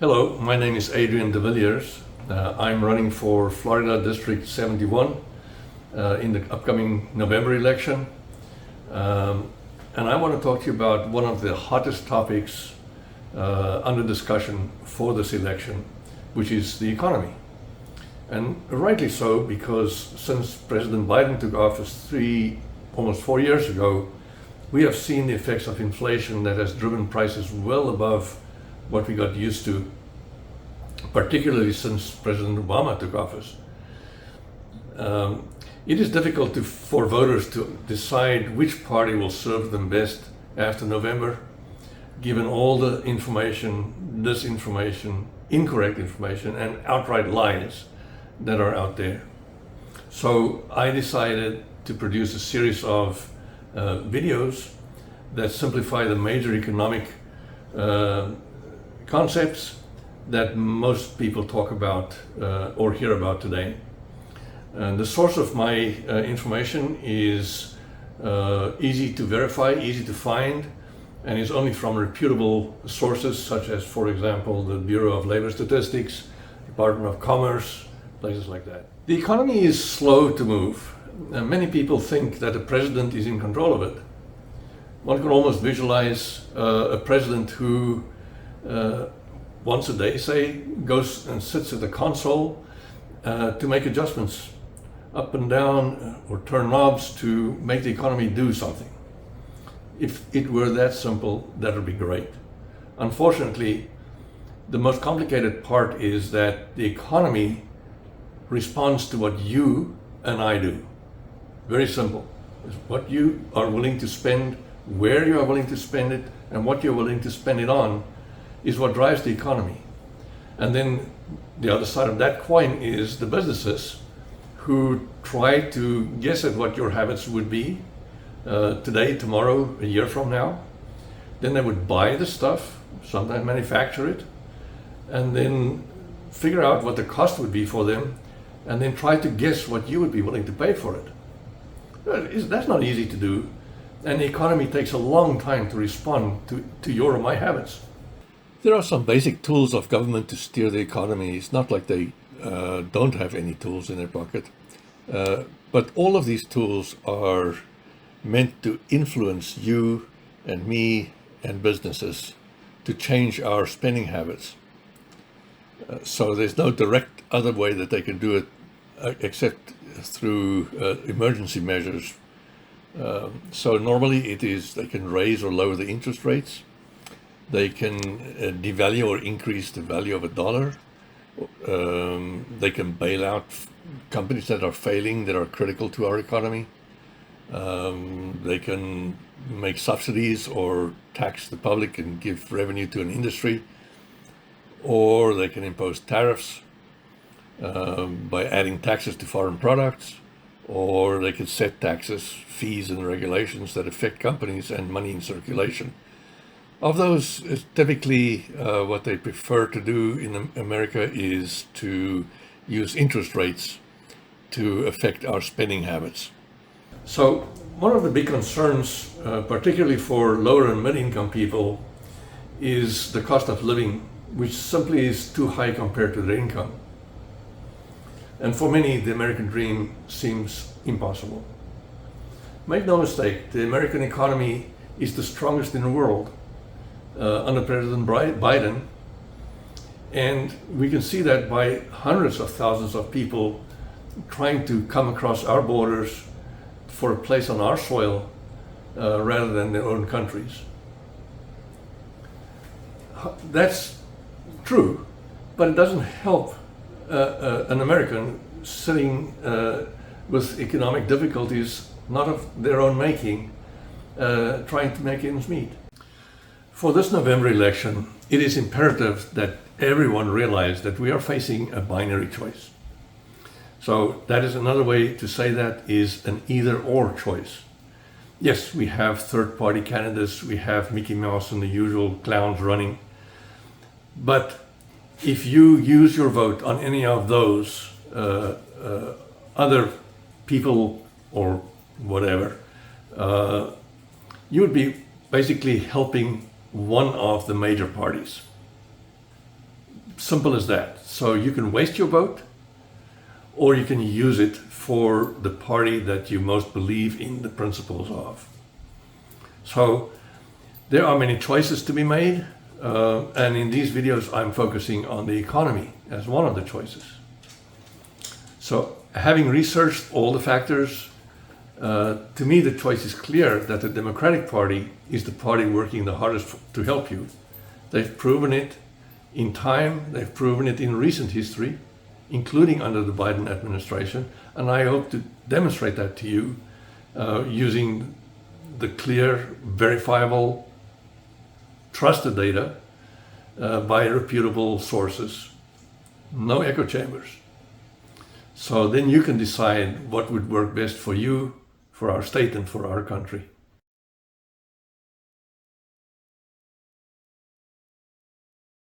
Hello, my name is Adrian de Villiers. I'm running for Florida District 71 in the upcoming November election. And I want to talk to you about one of the hottest topics under discussion for this election, which is the economy. And rightly so, because since President Biden took office almost 4 years ago, we have seen the effects of inflation that has driven prices well above what we got used to, particularly since President Obama took office. It is difficult for voters to decide which party will serve them best after November, given all the information, disinformation, incorrect information, and outright lies that are out there. So I decided to produce a series of videos that simplify the major economic concepts that most people talk about or hear about today. And the source of my information is easy to verify, easy to find, and is only from reputable sources such as, for example, the Bureau of Labor Statistics, Department of Commerce, places like that. The economy is slow to move. Many people think that the president is in control of it. One can almost visualize a president who once a day, say, goes and sits at the console to make adjustments up and down or turn knobs to make the economy do something. If it were that simple, that would be great. Unfortunately, the most complicated part is that the economy responds to what you and I do. Very simple. It's what you are willing to spend, where you are willing to spend it, and what you're willing to spend it on is what drives the economy. And then the other side of that coin is the businesses who try to guess at what your habits would be today, tomorrow, a year from now. Then they would buy the stuff, sometimes manufacture it, and then figure out what the cost would be for them, and then try to guess what you would be willing to pay for it. That's not easy to do, and the economy takes a long time to respond to your or my habits. There are some basic tools of government to steer the economy. It's not like they don't have any tools in their pocket. But all of these tools are meant to influence you and me and businesses to change our spending habits. So there's no direct other way that they can do it except through emergency measures. So normally it is they can raise or lower the interest rates. They can devalue or increase the value of a dollar. They can bail out companies that are failing, that are critical to our economy. They can make subsidies or tax the public and give revenue to an industry. Or they can impose tariffs by adding taxes to foreign products. Or they can set taxes, fees, and regulations that affect companies and money in circulation. Of those, typically what they prefer to do in America is to use interest rates to affect our spending habits. So one of the big concerns, particularly for lower and mid-income people, is the cost of living, which simply is too high compared to their income. And for many, the American dream seems impossible. Make no mistake, the American economy is the strongest in the world under President Biden, and we can see that by hundreds of thousands of people trying to come across our borders for a place on our soil rather than their own countries. That's true, but it doesn't help an American sitting with economic difficulties not of their own making, trying to make ends meet. For this November election, it is imperative that everyone realize that we are facing a binary choice. So that is another way to say that is an either-or choice. Yes, we have third-party candidates, we have Mickey Mouse and the usual clowns running, but if you use your vote on any of those other people or whatever, you would be basically helping one of the major parties. Simple as that. So you can waste your vote, or you can use it for the party that you most believe in the principles of. So there are many choices to be made, and in these videos I'm focusing on the economy as one of the choices. So having researched all the factors, to me the choice is clear that the Democratic Party is the party working the hardest to help you. They've proven it in time, they've proven it in recent history, including under the Biden administration, and I hope to demonstrate that to you using the clear, verifiable, trusted data by reputable sources. No echo chambers. So then you can decide what would work best for you, for our state, and for our country.